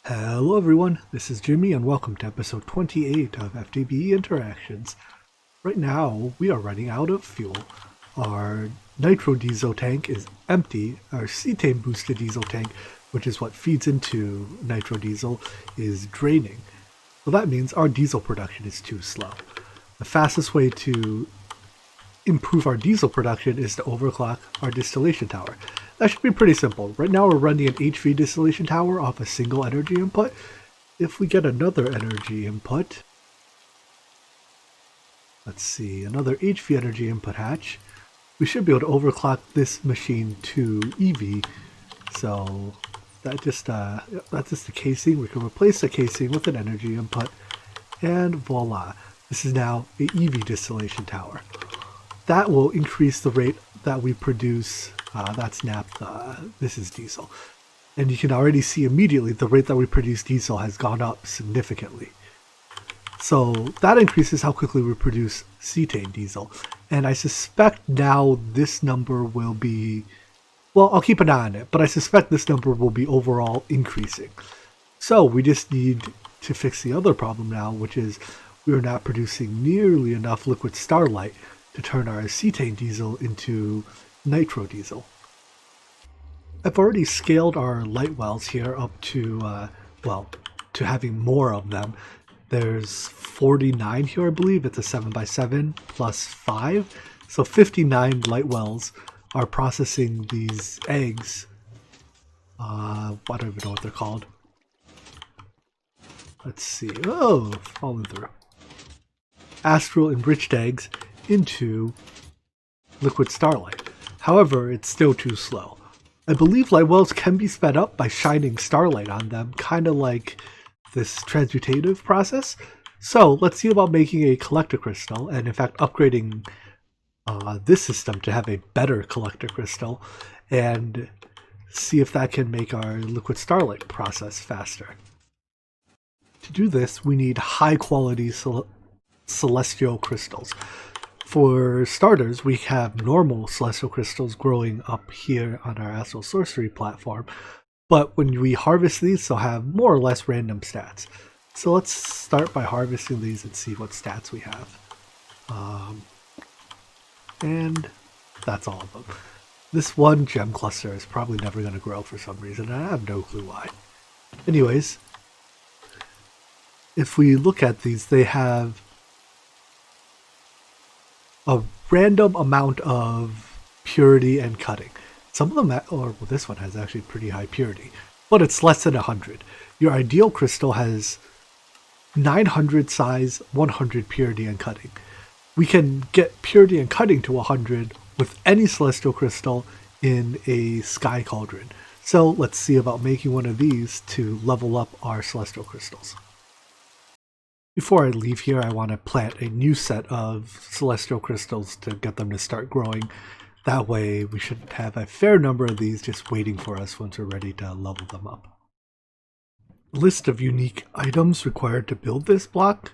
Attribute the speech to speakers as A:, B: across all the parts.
A: Hello everyone, this is Jimmy and welcome to episode 28 of FTB Interactions. Right now, we are running out of fuel. Our nitro diesel tank is empty. Our cetane boosted diesel tank, which is what feeds into nitro diesel, is draining. So that means our diesel production is too slow. The fastest way to improve our diesel production is to overclock our distillation tower. That should be pretty simple. Right now we're running an HV distillation tower off a single energy input. If we get another energy input, let's see, another HV energy input hatch, we should be able to overclock this machine to EV. So that's just the casing. We can replace the casing with an energy input, and voila, this is now a EV distillation tower. That will increase the rate that we produce. That's naphtha, this is diesel. And you can already see immediately the rate that we produce diesel has gone up significantly. So that increases how quickly we produce cetane diesel. And I suspect now this number will be, well, I'll keep an eye on it, but I suspect this number will be overall increasing. So we just need to fix the other problem now, which is we are not producing nearly enough liquid starlight to turn our cetane diesel into nitro diesel. I've already scaled our light wells here up to, to having more of them. There's 49 here, I believe. It's a 7x7 plus 5. So 59 light wells are processing these eggs. I don't even know what they're called. Let's see. Oh, falling through. Astral enriched eggs into liquid starlight. However, it's still too slow. I believe light wells can be sped up by shining starlight on them, kind of like this transmutative process. So let's see about making a collector crystal, and in fact upgrading this system to have a better collector crystal, and see if that can make our liquid starlight process faster. To do this, we need high quality celestial crystals. For starters, we have normal celestial crystals growing up here on our Astral Sorcery platform, but when we harvest these, they'll have more or less random stats. So let's start by harvesting these and see what stats we have. And that's all of them. This one gem cluster is probably never going to grow for some reason, and I have no clue why. Anyways, if we look at these, they have a random amount of purity and cutting. Some of them, well, this one has actually pretty high purity, but it's less than 100. Your ideal crystal has 900 size, 100 purity and cutting. We can get purity and cutting to 100 with any celestial crystal in a sky cauldron. So let's see about making one of these to level up our celestial crystals. Before I leave here, I want to plant a new set of celestial crystals to get them to start growing. That way we should have a fair number of these just waiting for us once we're ready to level them up. The list of unique items required to build this block,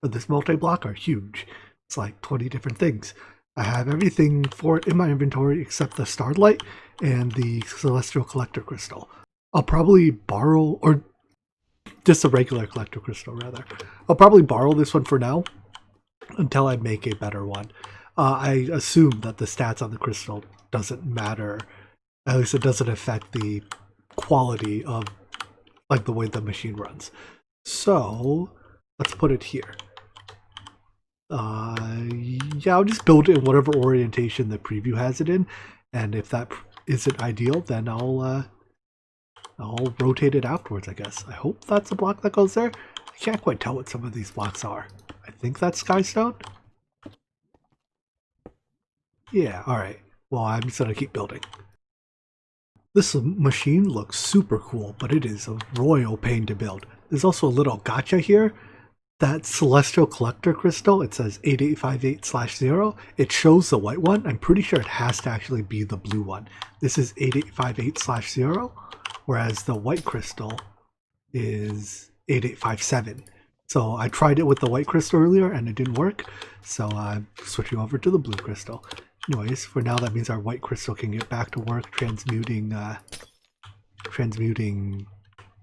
A: or this multi-block, are huge. It's like 20 different things. I have everything for it in my inventory except the starlight and the celestial collector crystal. I'll probably borrow, or just a regular collector crystal rather. I'll probably borrow this one for now until I make a better one. I assume that the stats on the crystal doesn't matter. At least it doesn't affect the quality of like the way the machine runs. So let's put it here. Yeah, I'll just build it in whatever orientation the preview has it in, and if that isn't ideal, then I'll rotate it afterwards, I guess. I hope that's a block that goes there. I can't quite tell what some of these blocks are. I think that's Skystone. Yeah, alright. Well, I'm just gonna keep building. This machine looks super cool, but it is a royal pain to build. There's also a little gotcha here. That Celestial Collector Crystal, it says 8858/0. It shows the white one. I'm pretty sure it has to actually be the blue one. This is 8858/0. Whereas the white crystal is 8857. So I tried it with the white crystal earlier and it didn't work, so I'm switching over to the blue crystal. Anyways, for now that means our white crystal can get back to work transmuting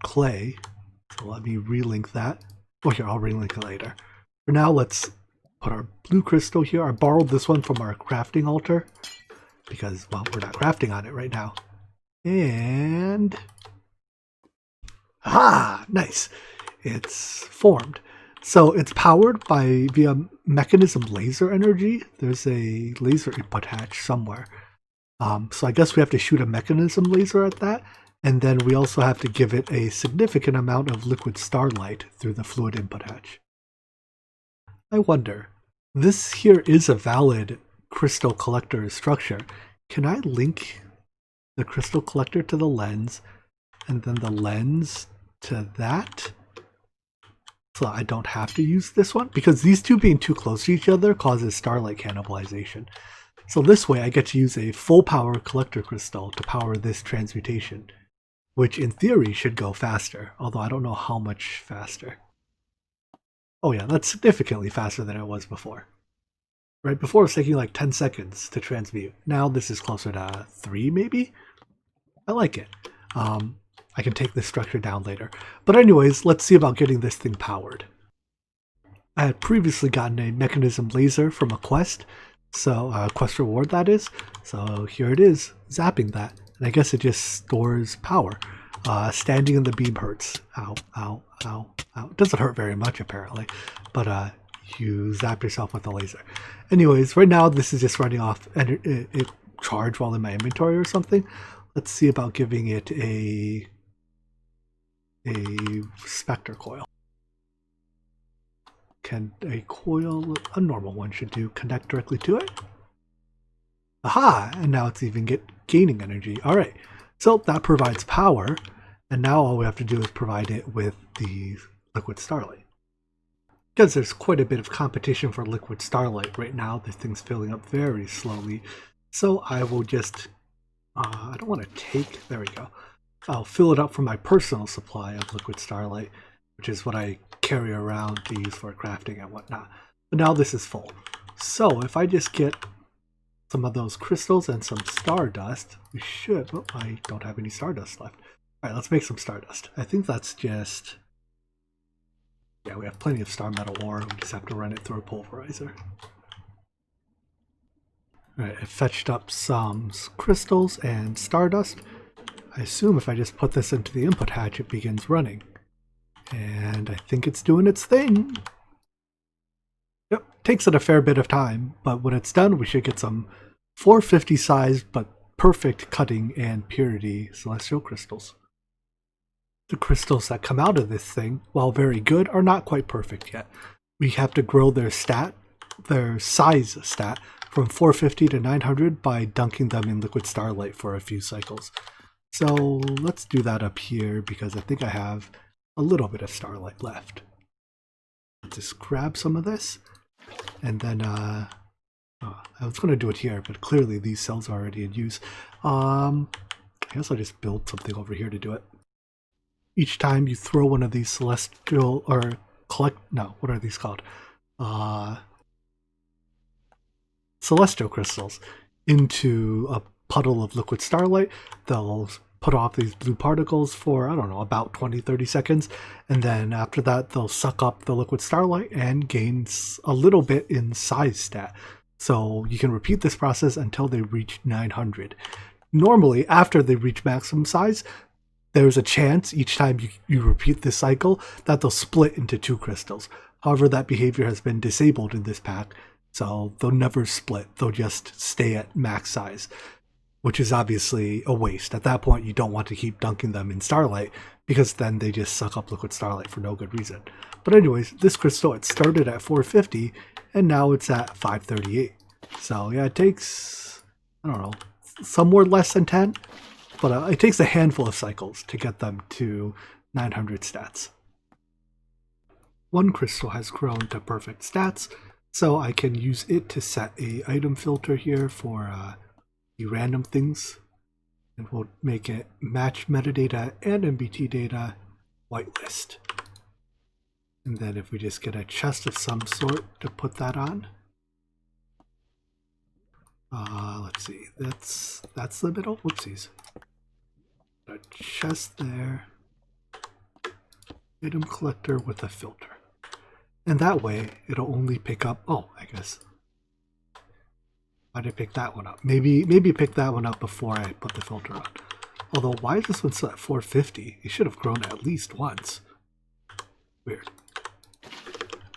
A: clay So let me relink that. Oh, here, I'll relink it later. For now, let's put our blue crystal here. I borrowed this one from our crafting altar because, well, we're not crafting on it right now. And nice. It's formed. So it's powered via mechanism laser energy. There's a laser input hatch somewhere. So I guess we have to shoot a mechanism laser at that. And then we also have to give it a significant amount of liquid starlight through the fluid input hatch. I wonder, this here is a valid crystal collector structure. Can I link the crystal collector to the lens and then the lens to that? So I don't have to use this one, because these two being too close to each other causes starlight cannibalization. So this way I get to use a full power collector crystal to power this transmutation, which in theory should go faster, although I don't know how much faster. Oh yeah, that's significantly faster than it was before. Right before it was taking like 10 seconds to transmute. Now this is closer to 3 maybe? I like it. I can take this structure down later. But anyways, let's see about getting this thing powered. I had previously gotten a mechanism laser from a quest, so quest reward that is. So here it is, zapping that. And I guess it just stores power. Standing in the beam hurts. Ow, ow, ow, ow. It doesn't hurt very much apparently, but you zap yourself with the laser. Anyways, right now this is just running off it charge while in my inventory or something. Let's see about giving it a specter coil. Can a coil, a normal one should do, connect directly to it? Aha! And now it's even gaining energy. Alright, so that provides power, and now all we have to do is provide it with the liquid starlight. Because there's quite a bit of competition for liquid starlight right now, this thing's filling up very slowly. So I will just, I don't want to take, there we go. I'll fill it up from my personal supply of liquid starlight, which is what I carry around to use for crafting and whatnot. But now this is full. So if I just get some of those crystals and some stardust, we should, oh, I don't have any stardust left. Alright, let's make some stardust. I think that's just, yeah, we have plenty of star metal ore, we just have to run it through a pulverizer. Alright, I fetched up some crystals and stardust. I assume if I just put this into the input hatch, it begins running. And I think it's doing its thing. Yep, takes it a fair bit of time, but when it's done, we should get some 450 size but perfect cutting and purity celestial crystals. The crystals that come out of this thing, while very good, are not quite perfect yet. We have to grow their size stat, from 450 to 900 by dunking them in liquid starlight for a few cycles. So let's do that up here because I think I have a little bit of starlight left. Let's just grab some of this, and then I was going to do it here, but clearly these cells are already in use. I guess I'll just build something over here to do it. Each time you throw one of these celestial, or what are these called? Celestial crystals into a puddle of liquid starlight, they'll put off these blue particles for, I don't know, about 20-30 seconds, and then after that they'll suck up the liquid starlight and gain a little bit in size stat. So you can repeat this process until they reach 900. Normally, after they reach maximum size, there's a chance each time you repeat this cycle that they'll split into 2 crystals. However, that behavior has been disabled in this pack, so they'll never split. They'll just stay at max size, which is obviously a waste. At that point, you don't want to keep dunking them in starlight because then they just suck up liquid starlight for no good reason. But anyways, this crystal, it started at 450 and now it's at 538. So yeah, it takes, I don't know, somewhere less than 10, but it takes a handful of cycles to get them to 900 stats. One crystal has grown to perfect stats, so I can use it to set a item filter here for the random things, and we'll make it match metadata and MBT data whitelist. And then if we just get a chest of some sort to put that on, let's see, that's the middle, whoopsies. A chest there. Item collector with a filter. And that way, it'll only pick up, oh, I guess. Why did I pick that one up? Maybe pick that one up before I put the filter on. Although, why is this one still at 450? It should have grown at least once. Weird.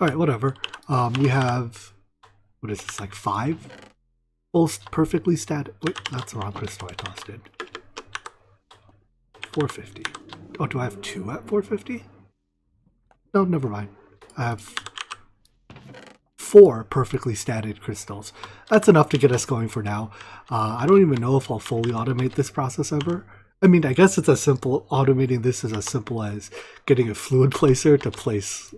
A: Alright, whatever. We have, what is this, like 5? Both perfectly static. Wait, that's the wrong crystal I tossed in. 450. Oh, do I have 2 at 450? No, never mind. I have 4 perfectly static crystals. That's enough to get us going for now. I don't even know if I'll fully automate this process ever. I mean, I guess it's as simple, automating this is as simple as getting a fluid placer to place,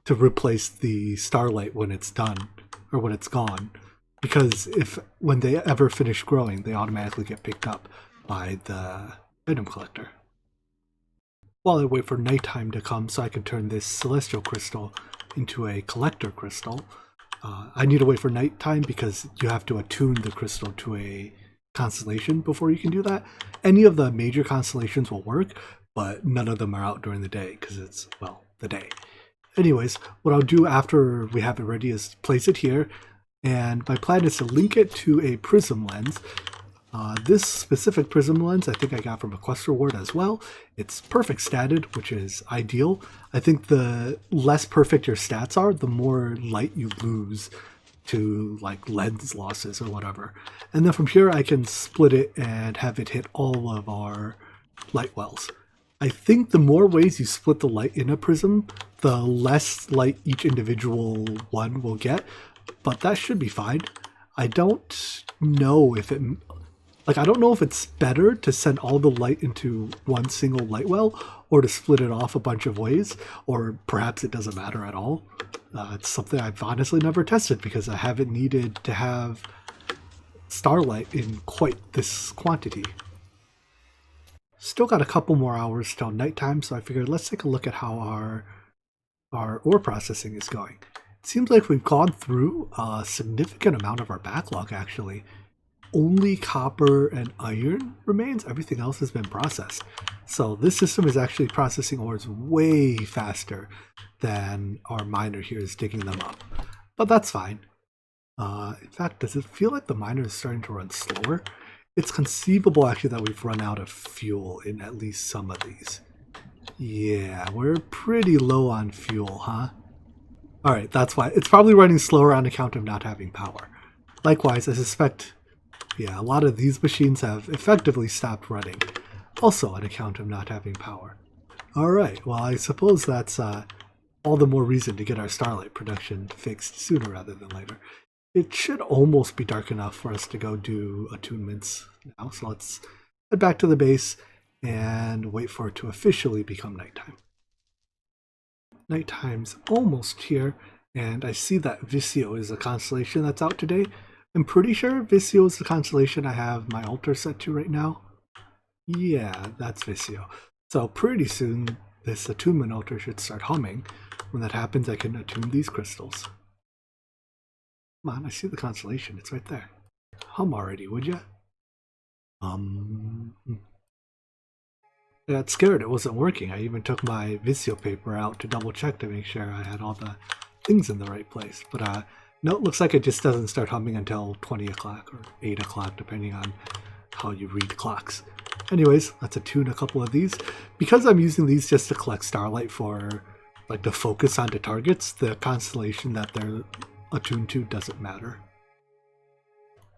A: to replace the starlight when it's done, or when it's gone. Because when they ever finish growing, they automatically get picked up by the item collector. While I wait for nighttime to come so I can turn this celestial crystal into a collector crystal, I need to wait for nighttime because you have to attune the crystal to a constellation before you can do that. Any of the major constellations will work, but none of them are out during the day because it's, well, the day. Anyways, what I'll do after we have it ready is place it here, and my plan is to link it to a prism lens. This specific prism lens I think I got from a quest reward as well. It's perfect statted, which is ideal. I think the less perfect your stats are, the more light you lose to like lens losses or whatever. And then from here I can split it and have it hit all of our light wells. I think the more ways you split the light in a prism, the less light each individual one will get, but that should be fine. I don't know if it... I don't know if it's better to send all the light into one single light well or to split it off a bunch of ways, or perhaps it doesn't matter at all. It's something I've honestly never tested because I haven't needed to have starlight in quite this quantity. Still got a couple more hours till nighttime, so I figured let's take a look at how our ore processing is going. It seems like we've gone through a significant amount of our backlog actually. Only copper and iron remains. Everything else has been processed. So this system is actually processing ores way faster than our miner here is digging them up. But that's fine. In fact, does it feel like the miner is starting to run slower? It's conceivable actually that we've run out of fuel in at least some of these. Yeah, we're pretty low on fuel, huh? Alright, that's why. It's probably running slower on account of not having power. Likewise, I suspect... yeah, a lot of these machines have effectively stopped running, also on account of not having power. Alright, well I suppose that's all the more reason to get our starlight production fixed sooner rather than later. It should almost be dark enough for us to go do attunements now, so let's head back to the base and wait for it to officially become nighttime. Nighttime's almost here, and I see that Visio is a constellation that's out today. I'm pretty sure Visio is the constellation I have my altar set to right now. Yeah, that's Visio. So pretty soon this attunement altar should start humming. When that happens, I can attune these crystals. Come on, I see the constellation. It's right there. Hum already, would ya? I got scared it wasn't working. I even took my Visio paper out to double check to make sure I had all the things in the right place. But no, it looks like it just doesn't start humming until 20 o'clock or 8 o'clock, depending on how you read clocks. Anyways, let's attune a couple of these. Because I'm using these just to collect starlight for like the focus onto targets, the constellation that they're attuned to doesn't matter.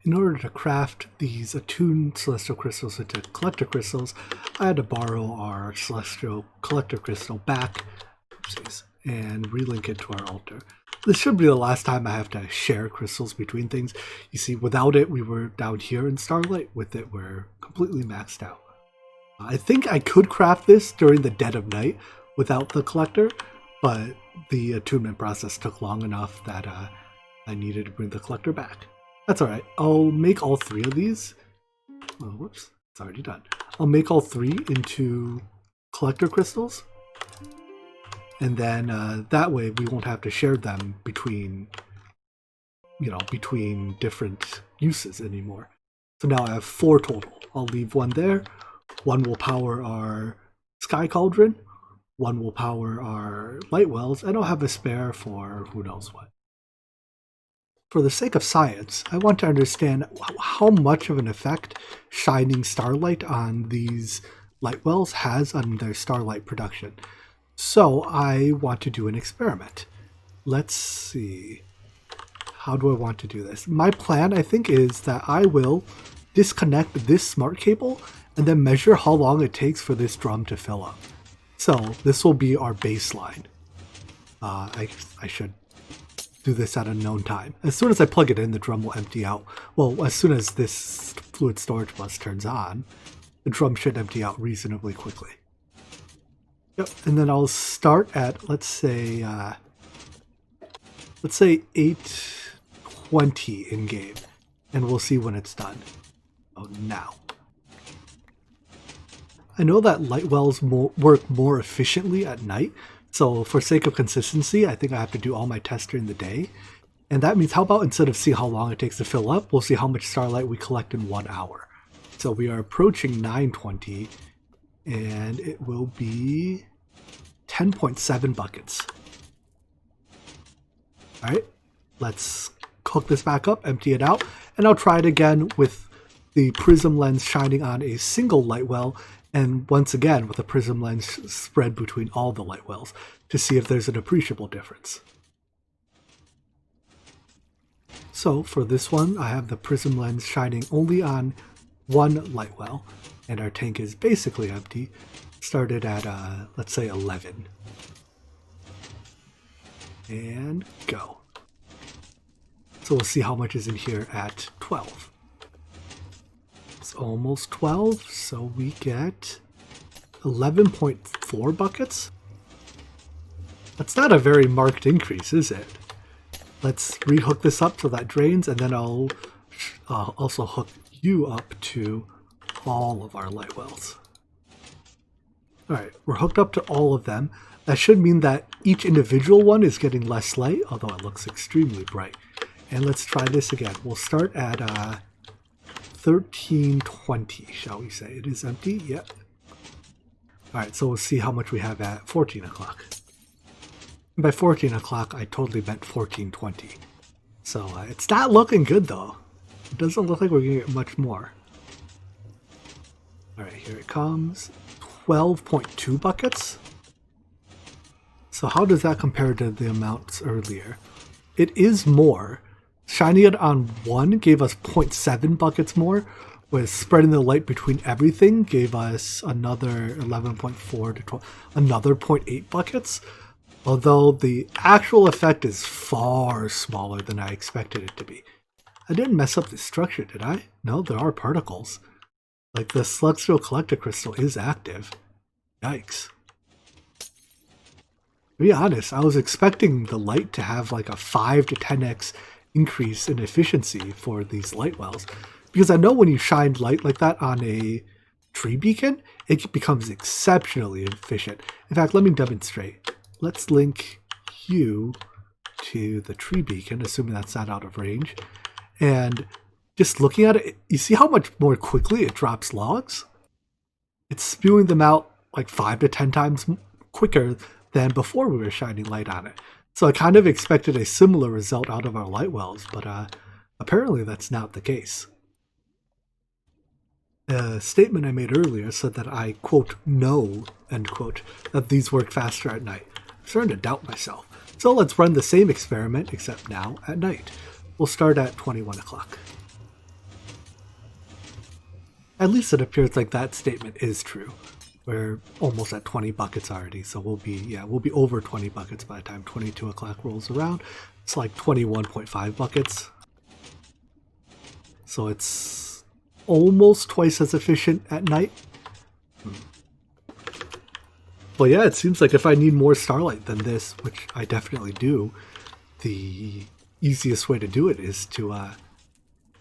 A: In order to craft these attuned celestial crystals into collector crystals, I had to borrow our celestial collector crystal back, oopsies, and relink it to our altar. This should be the last time I have to share crystals between things. You see, without it, we were down here in starlight. With it, we're completely maxed out. I think I could craft this during the dead of night without the collector, but the attunement process took long enough that I needed to bring the collector back. That's alright. I'll make all 3 of these. Oh, whoops. It's already done. I'll make all 3 into collector crystals. And then that way we won't have to share them between, between different uses anymore. So now I have 4 total. I'll leave 1 there. 1 will power our sky cauldron. One will power our light wells, and I'll have a spare for who knows what. For the sake of science, I want to understand how much of an effect shining starlight on these light wells has on their starlight production. So I want to do an experiment. Let's see. How do I want to do this? My plan, I think, is that I will disconnect this smart cable and then measure how long it takes for this drum to fill up. So this will be our baseline. I should do this at a known time. As soon as I plug it in, the drum will empty out. Well, as soon as this fluid storage bus turns on, the drum should empty out reasonably quickly. Yep, and then I'll start at, let's say 8:20 in game, and we'll see when it's done. Oh, now. I know that light wells work more efficiently at night, so for sake of consistency, I think I have to do all my tests during the day. And that means, how about instead of see how long it takes to fill up, we'll see how much starlight we collect in 1 hour. So we are approaching 9:20, and it will be 10.7 buckets. Alright, let's hook this back up, empty it out, and I'll try it again with the prism lens shining on a single light well, and once again with a prism lens spread between all the light wells to see if there's an appreciable difference. So for this one, I have the prism lens shining only on one light well, and our tank is basically empty. Started at, let's say 11. And go. So we'll see how much is in here at 12. It's almost 12, so we get 11.4 buckets. That's not a very marked increase, is it? Let's rehook this up so that drains, and then I'll also hook you up to all of our light wells. Alright, we're hooked up to all of them. That should mean that each individual one is getting less light, although it looks extremely bright. And let's try this again. We'll start at 13:20, shall we say. It is empty? Yep. Alright, so we'll see how much we have at 14 o'clock. And by 14 o'clock, I totally meant 14:20. So it's not looking good, though. It doesn't look like we're going to get much more. Alright, here it comes. 12.2 buckets. So how does that compare to the amounts earlier? It is more. Shining it on one gave us 0.7 buckets more, whereas spreading the light between everything gave us another 11.4 to 12, another 0.8 buckets. Although the actual effect is far smaller than I expected it to be. I didn't mess up the structure, did I? No, there are particles. Like, the celestial collector crystal is active. Yikes. To be honest, I was expecting the light to have like a 5 to 10x increase in efficiency for these light wells. Because I know when you shine light like that on a tree beacon, it becomes exceptionally efficient. In fact, let me demonstrate. Let's link you to the tree beacon, assuming that's not out of range. And just looking at it, you see how much more quickly it drops logs? It's spewing them out like 5 to 10 times quicker than before we were shining light on it. So I kind of expected a similar result out of our light wells, but apparently that's not the case. A statement I made earlier said that I, quote, know, end quote, that these work faster at night. I'm starting to doubt myself. So let's run the same experiment, except now at night. We'll start at 21 o'clock. At least it appears like that statement is true. We're almost at 20 buckets already, so we'll be over 20 buckets by the time 22 o'clock rolls around. It's like 21.5 buckets. So it's almost twice as efficient at night. But yeah, it seems like if I need more starlight than this, which I definitely do, the easiest way to do it is to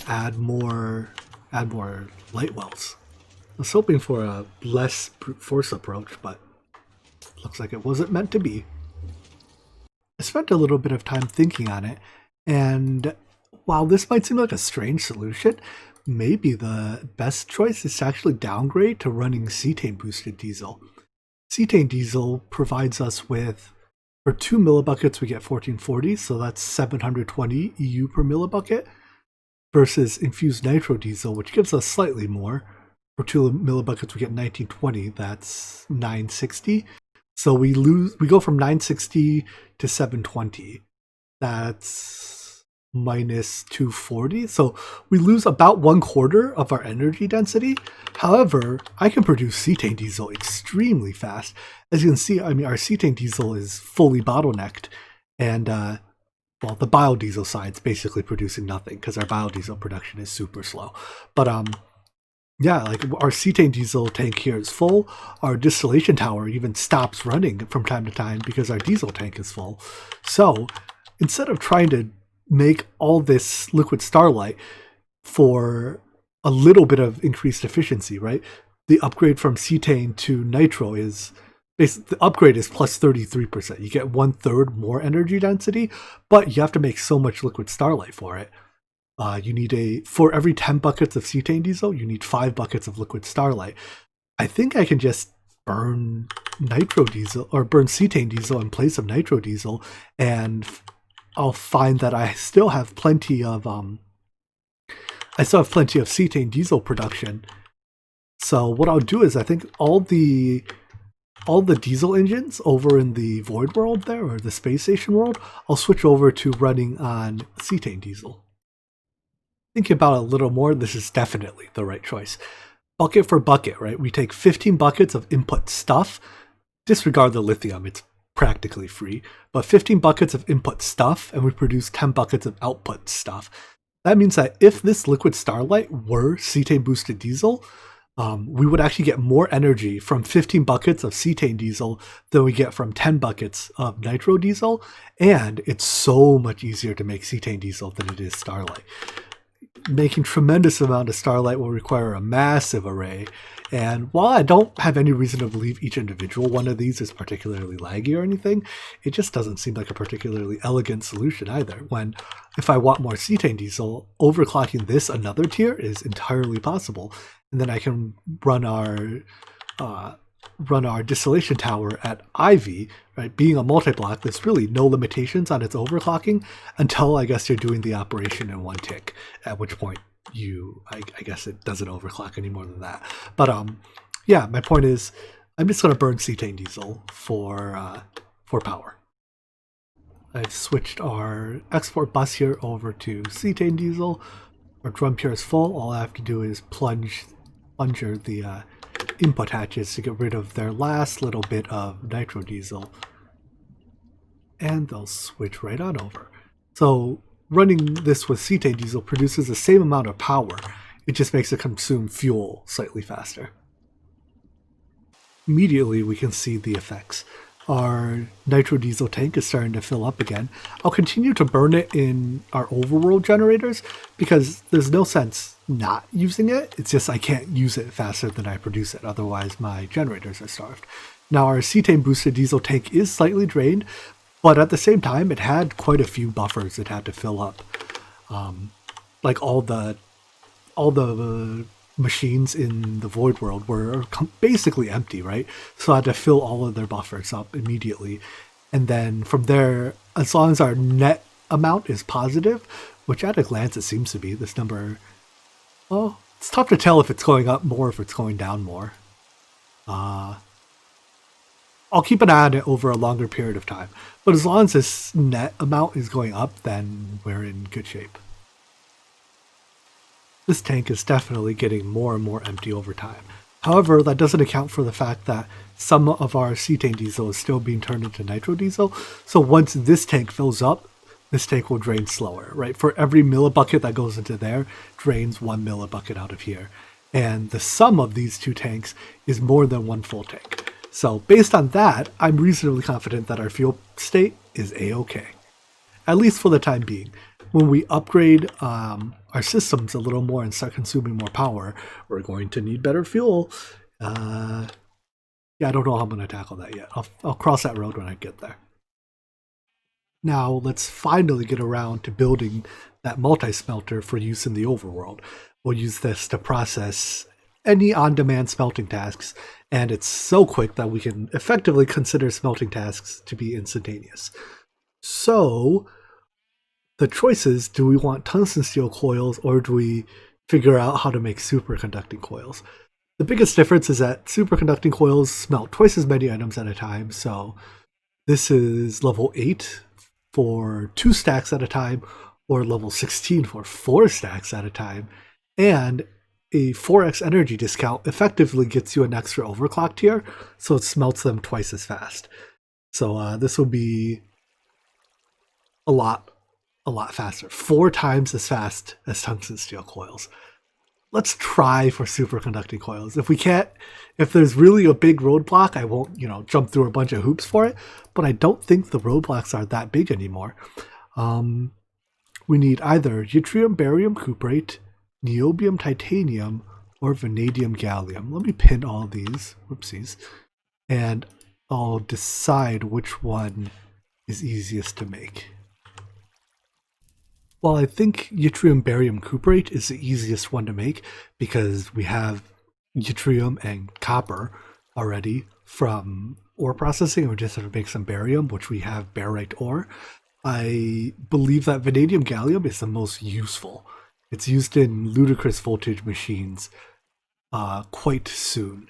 A: add more light wells. I was hoping for a less brute force approach, but looks like it wasn't meant to be. I spent a little bit of time thinking on it, and while this might seem like a strange solution, maybe the best choice is to actually downgrade to running cetane boosted diesel. cetane diesel provides us with, for 2 millibuckets, we get 1440, so that's 720 EU per millibucket, versus infused nitro diesel, which gives us slightly more. For 2 millibuckets, we get 1920, that's 960. So we go from 960 to 720. That's minus 240. So we lose about 1/4 of our energy density. However, I can produce cetane diesel extremely fast. As you can see, I mean, our cetane diesel is fully bottlenecked, and well, the biodiesel side's basically producing nothing because our biodiesel production is super slow. But yeah, like our cetane diesel tank here is full. Our distillation tower even stops running from time to time because our diesel tank is full. So instead of trying to make all this liquid starlight for a little bit of increased efficiency, right? The upgrade from cetane to nitro is the upgrade is plus 33%. You get 1/3 more energy density, but you have to make so much liquid starlight for it. You need for every 10 buckets of cetane diesel, you need 5 buckets of liquid starlight. I think I can just burn nitro diesel or burn cetane diesel in place of nitro diesel, and I'll find that I still have plenty of cetane diesel production. So what I'll do is I think all the diesel engines over in the void world there, or the space station world, I'll switch over to running on cetane diesel. Thinking about it a little more, this is definitely the right choice. Bucket for bucket, right? We take 15 buckets of input stuff. Disregard the lithium, it's practically free. But 15 buckets of input stuff, and we produce 10 buckets of output stuff. That means that if this liquid starlight were cetane boosted diesel, we would actually get more energy from 15 buckets of cetane diesel than we get from 10 buckets of nitro diesel. And it's so much easier to make cetane diesel than it is starlight. Making tremendous amount of starlight will require a massive array, and while I don't have any reason to believe each individual one of these is particularly laggy or anything, it just doesn't seem like a particularly elegant solution either, when if I want more cetane diesel, overclocking this another tier is entirely possible, and then I can run our distillation tower at IV, right? Being a multi-block, there's really no limitations on its overclocking until I guess you're doing the operation in one tick, at which point I guess it doesn't overclock any more than that. But yeah, my point is I'm just going to burn cetane diesel for power. I've switched our export bus here over to cetane diesel. Our drum here is full. All I have to do is plunger the input hatches to get rid of their last little bit of nitro diesel, and they'll switch right on over. So running this with cetane diesel produces the same amount of power, it just makes it consume fuel slightly faster. Immediately we can see the effects. Our nitro diesel tank is starting to fill up again. I'll continue to burn it in our overworld generators because there's no sense not using it. It's just I can't use it faster than I produce it. Otherwise my generators are starved. Now our cetane boosted diesel tank is slightly drained, but at the same time it had quite a few buffers it had to fill up. Like all the machines in the void world were basically empty, right? So I had to fill all of their buffers up immediately, and then from there, as long as our net amount is positive, which at a glance it seems to be, this number, well, it's tough to tell if it's going up more or if it's going down more. I'll keep an eye on it over a longer period of time, but as long as this net amount is going up, then we're in good shape. This tank is definitely getting more and more empty over time. However, that doesn't account for the fact that some of our cetane diesel is still being turned into nitro diesel. So once this tank fills up, this tank will drain slower, right? For every millibucket that goes into there, drains 1 millibucket out of here. And the sum of these two tanks is more than one full tank. So based on that, I'm reasonably confident that our fuel state is A-okay. At least for the time being. When we upgrade our systems a little more and start consuming more power, we're going to need better fuel. Yeah, I don't know how I'm going to tackle that yet. I'll cross that road when I get there. Now, let's finally get around to building that multi-smelter for use in the overworld. We'll use this to process any on-demand smelting tasks and it's so quick that we can effectively consider smelting tasks to be instantaneous. So the choice is, do we want tungsten steel coils, or do we figure out how to make superconducting coils? The biggest difference is that superconducting coils smelt twice as many items at a time, so this is level 8 for 2 stacks at a time, or level 16 for 4 stacks at a time, and a 4x energy discount effectively gets you an extra overclock tier, so it smelts them twice as fast. So this will be a lot faster, 4 times as fast as tungsten steel coils. Let's try for superconducting coils. If there's really a big roadblock, I won't, jump through a bunch of hoops for it, but I don't think the roadblocks are that big anymore. We need either yttrium barium cuprate, niobium titanium, or vanadium gallium. Let me pin all these, whoopsies, and I'll decide which one is easiest to make. Well, I think yttrium barium cuprate is the easiest one to make because we have yttrium and copper already from ore processing. We just have to make some barium, which we have barite ore. I believe that vanadium gallium is the most useful. It's used in ludicrous voltage machines quite soon.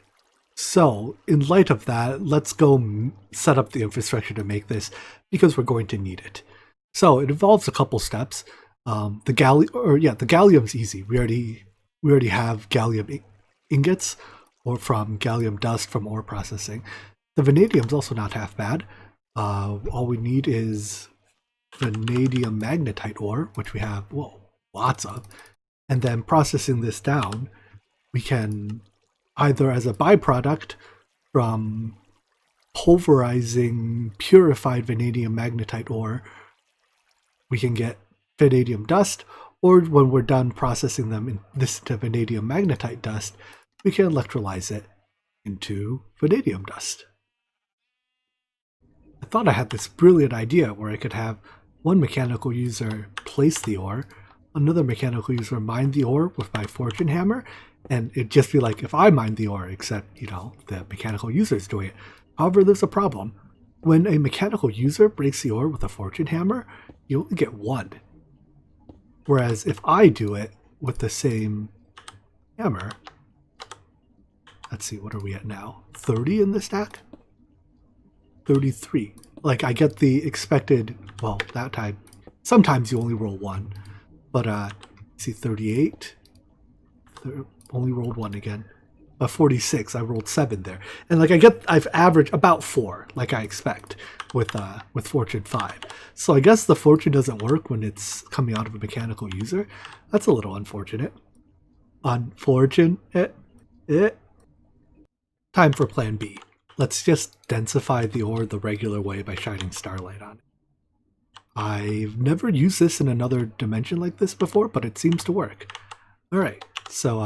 A: So, in light of that, let's go set up the infrastructure to make this because we're going to need it. So it involves a couple steps. The gallium's easy. We already have gallium ingots, or from gallium dust from ore processing. The vanadium's also not half bad. All we need is vanadium magnetite ore, which we have lots of, and then processing this down, we can either as a byproduct from pulverizing purified vanadium magnetite ore, we can get vanadium dust, or when we're done processing them into vanadium magnetite dust, we can electrolyze it into vanadium dust. I thought I had this brilliant idea where I could have one mechanical user place the ore, another mechanical user mine the ore with my fortune hammer, and it'd just be like if I mined the ore, except, the mechanical user's doing it. However, there's a problem. When a mechanical user breaks the ore with a fortune hammer, you only get 1. Whereas if I do it with the same hammer, let's see, what are we at now? 30 in the stack? 33. Like, I get the expected, that time. Sometimes you only roll 1. But, see, 38. Only rolled 1 again. 46, I rolled 7 there. And I've averaged about 4, like I expect, with Fortune 5. So I guess the Fortune doesn't work when it's coming out of a mechanical user. That's a little unfortunate. Unfortunate. Time for plan B. Let's just densify the ore the regular way by shining starlight on it. I've never used this in another dimension like this before, but it seems to work. Alright, so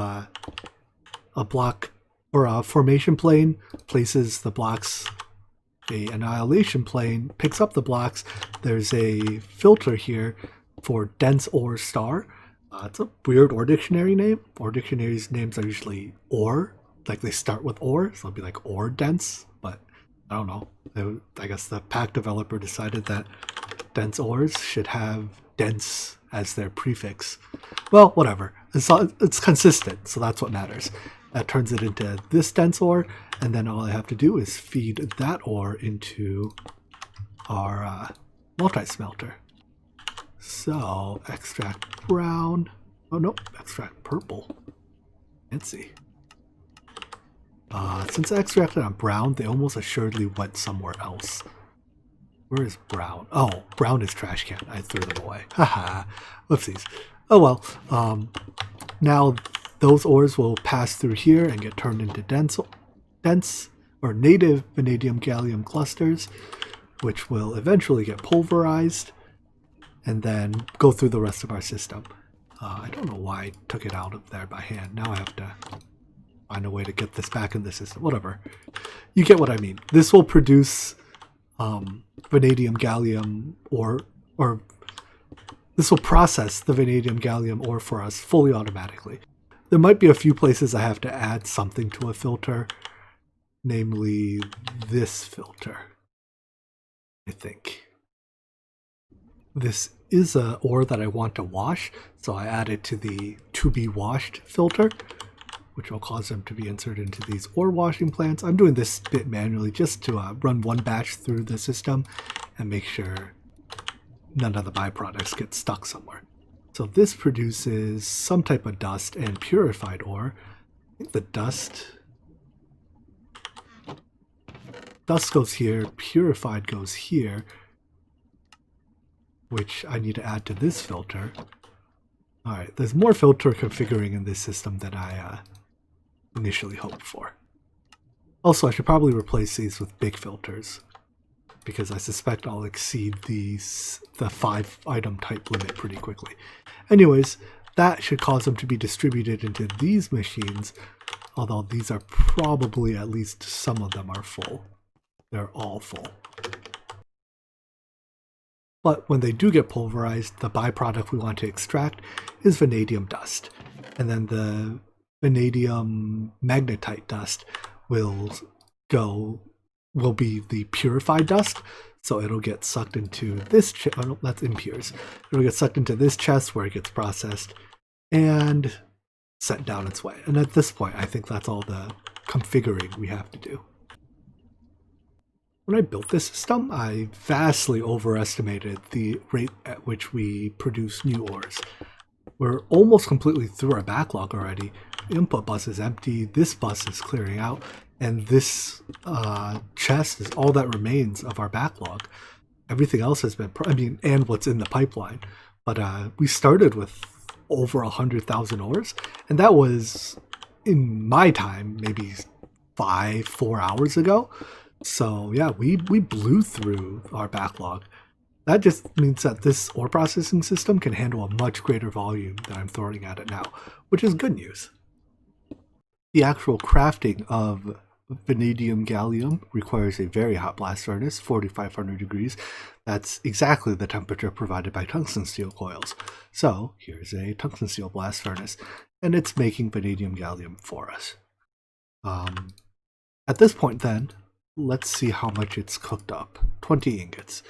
A: a block or a formation plane places the blocks. A annihilation plane picks up the blocks. There's a filter here for dense ore star. It's a weird ore dictionary name. Ore dictionaries names are usually ore, like they start with ore, so it'll be like ore dense, but I don't know. I guess the pack developer decided that dense ores should have dense as their prefix. Well, whatever. It's consistent, so that's what matters. That turns it into this dense ore, and then all I have to do is feed that ore into our multi-smelter. So, extract brown. Oh, no, extract purple. Fancy. Since I extracted on brown, they almost assuredly went somewhere else. Where is brown? Oh, brown is trash can. I threw them away. Haha. Whoopsies. Oh well. Now those ores will pass through here and get turned into dense or native vanadium gallium clusters, which will eventually get pulverized and then go through the rest of our system. I don't know why I took it out of there by hand. Now I have to find a way to get this back in the system. Whatever. You get what I mean. This will produce vanadium gallium ore, or this will process the vanadium gallium ore for us fully automatically. There might be a few places I have to add something to a filter, namely this filter, I think. This is a ore that I want to wash, so I add it to the to be washed filter, which will cause them to be inserted into these ore washing plants. I'm doing this bit manually just to run one batch through the system and make sure none of the byproducts get stuck somewhere. So this produces some type of dust and purified ore. I think the dust goes here, purified goes here, which I need to add to this filter. Alright, there's more filter configuring in this system than I initially hoped for. Also, I should probably replace these with big filters, because I suspect I'll exceed the 5 item type limit pretty quickly. Anyways, that should cause them to be distributed into these machines, although these are probably, at least some of them are full. They're all full. But when they do get pulverized, the byproduct we want to extract is vanadium dust. And then the vanadium magnetite dust will be the purified dust. So it'll get sucked into this chest. Oh, no, that's impures. It'll get sucked into this chest where it gets processed and sent down its way. And at this point, I think that's all the configuring we have to do. When I built this system, I vastly overestimated the rate at which we produce new ores. We're almost completely through our backlog already. The input bus is empty, this bus is clearing out, and this chest is all that remains of our backlog. Everything else has been, and what's in the pipeline. But we started with over 100,000 ores, and that was, in my time, maybe 4 hours ago. So yeah, we blew through our backlog. That just means that this ore processing system can handle a much greater volume than I'm throwing at it now, which is good news. The actual crafting of vanadium gallium requires a very hot blast furnace, 4,500 degrees. That's exactly the temperature provided by tungsten steel coils. So here's a tungsten steel blast furnace, and it's making vanadium gallium for us. At this point then, let's see how much it's cooked up. 20 ingots.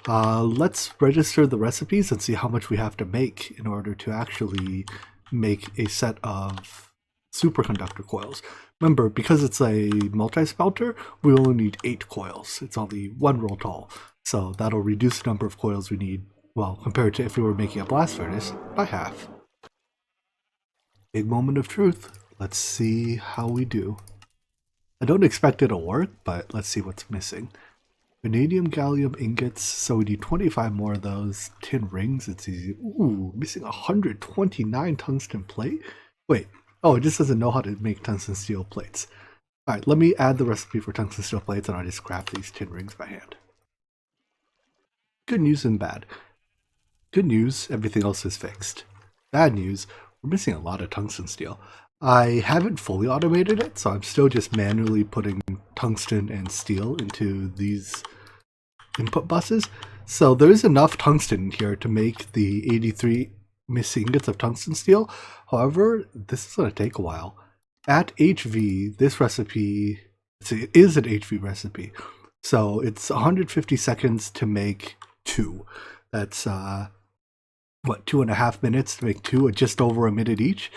A: Let's register the recipes and see how much we have to make in order to actually make a set of superconductor coils. Remember, because it's a multi-smelter, we only need 8 coils. It's only 1 roll tall. So that'll reduce the number of coils we need, well, compared to if we were making a blast furnace, by half. Big moment of truth. Let's see how we do. I don't expect it to work, but let's see what's missing. Vanadium gallium ingots, so we need 25 more of those. Tin rings, it's easy. Ooh, missing 129 tungsten plate? Wait, oh, it just doesn't know how to make tungsten steel plates. Alright, let me add the recipe for tungsten steel plates and I'll just craft these tin rings by hand. Good news and bad. Good news, everything else is fixed. Bad news, we're missing a lot of tungsten steel. I haven't fully automated it, so I'm still just manually putting tungsten and steel into these input buses. So there's enough tungsten in here to make the 83 missing ingots of tungsten steel. However, this is going to take a while. At HV, this recipe, it is an HV recipe. So it's 150 seconds to make 2. That's, 2.5 minutes to make 2 at just over a minute each.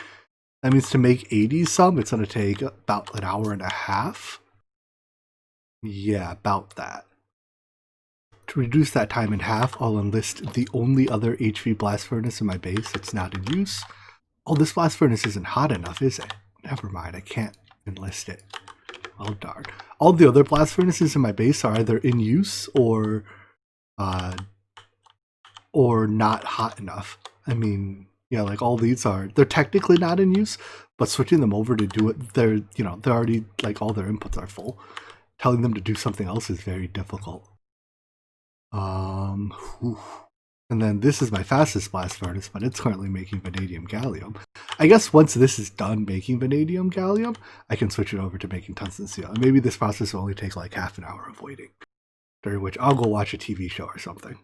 A: That means to make 80 some, it's going to take about an hour and a half. Yeah, about that. To reduce that time in half, I'll enlist the only other HV blast furnace in my base that's not in use. Oh, this blast furnace isn't hot enough, is it? Never mind, I can't enlist it. Well, darn. All the other blast furnaces in my base are either in use or not hot enough. I mean, yeah, like all these they're technically not in use, but switching them over to do it, they're already, like, all their inputs are full. Telling them to do something else is very difficult. And then this is my fastest blast furnace, but it's currently making vanadium gallium. I guess once this is done making vanadium gallium, I can switch it over to making tungsten steel. And maybe this process will only take like half an hour of waiting, during which I'll go watch a TV show or something.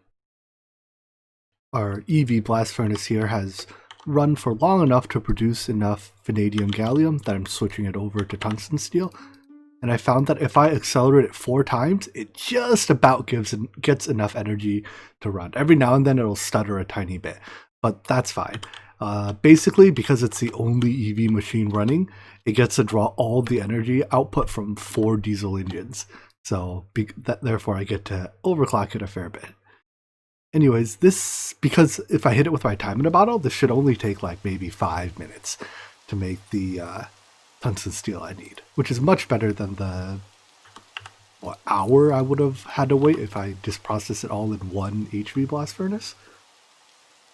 A: Our EV blast furnace here has run for long enough to produce enough vanadium gallium that I'm switching it over to tungsten steel. and I found that if I accelerate it 4 times, it just about gets enough energy to run. Every now and then it'll stutter a tiny bit, but that's fine. Basically, because it's the only EV machine running, it gets to draw all the energy output from 4 diesel engines. So therefore I get to overclock it a fair bit. Anyways, because if I hit it with my time in a bottle, this should only take like maybe 5 minutes to make the tungsten steel I need, which is much better than the hour I would have had to wait if I just process it all in one HV blast furnace.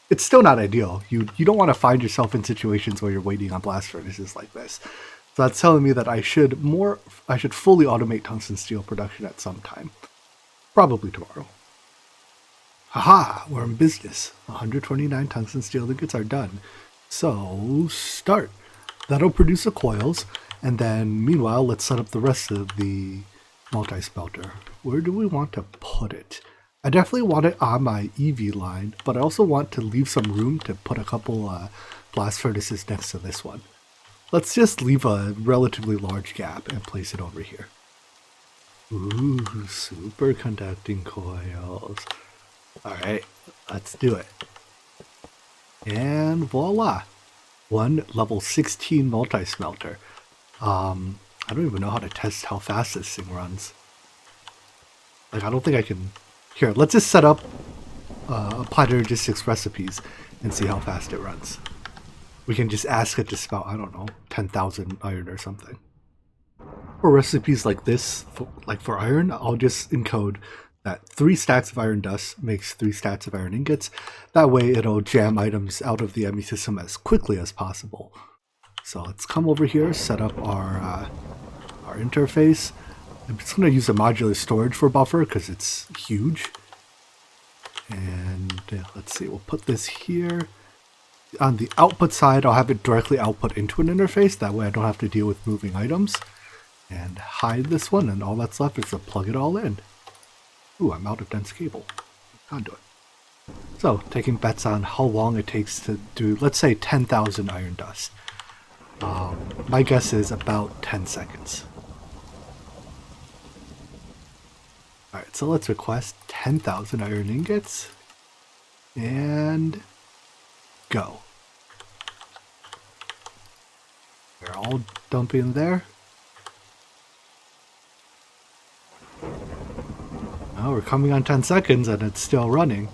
A: It's still not ideal. You don't want to find yourself in situations where you're waiting on blast furnaces like this. So that's telling me that I should fully automate tungsten steel production at some time. Probably tomorrow. Haha, we're in business. 129 tungsten steel ingots are done. So, start. That'll produce the coils, and then meanwhile, let's set up the rest of the multi-smelter. Where do we want to put it? I definitely want it on my EV line, but I also want to leave some room to put a couple blast furnaces next to this one. Let's just leave a relatively large gap and place it over here. Ooh, superconducting coils. Alright, let's do it. And voila! One level 16 multi-smelter. I don't even know how to test how fast this thing runs. Like, I don't think I can... Here, let's just set up applied logistics recipes and see how fast it runs. We can just ask it to spout, I don't know, 10,000 iron or something. For recipes like this, for iron, I'll just encode that 3 stacks of iron dust makes 3 stacks of iron ingots. That way it'll jam items out of the ME system as quickly as possible. So let's come over here, set up our interface. I'm just going to use a modular storage for buffer because it's huge. And let's see, we'll put this here. On the output side, I'll have it directly output into an interface. That way I don't have to deal with moving items. And hide this one, and all that's left is to plug it all in. Ooh, I'm out of dense cable. Conduit. So, taking bets on how long it takes to do, let's say, 10,000 iron dust. My guess is about 10 seconds. Alright, so let's request 10,000 iron ingots. And go. They're all dumping there. Oh, we're coming on 10 seconds and it's still running.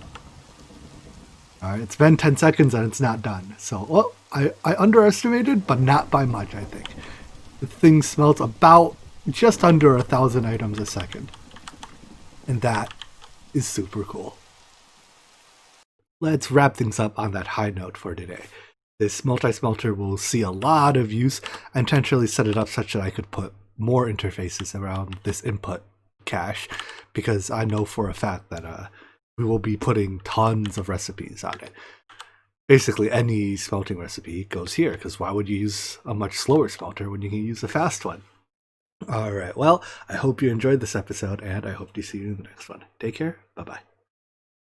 A: Alright, it's been 10 seconds and it's not done. So, well, I underestimated, but not by much, I think. The thing smelts about just under 1,000 items a second. And that is super cool. Let's wrap things up on that high note for today. This multi-smelter will see a lot of use. I intentionally set it up such that I could put more interfaces around this input cache, because I know for a fact that we will be putting tons of recipes on it. Basically, any smelting recipe goes here, because why would you use a much slower smelter when you can use a fast one? Alright, well, I hope you enjoyed this episode, and I hope to see you in the next one. Take care, bye-bye.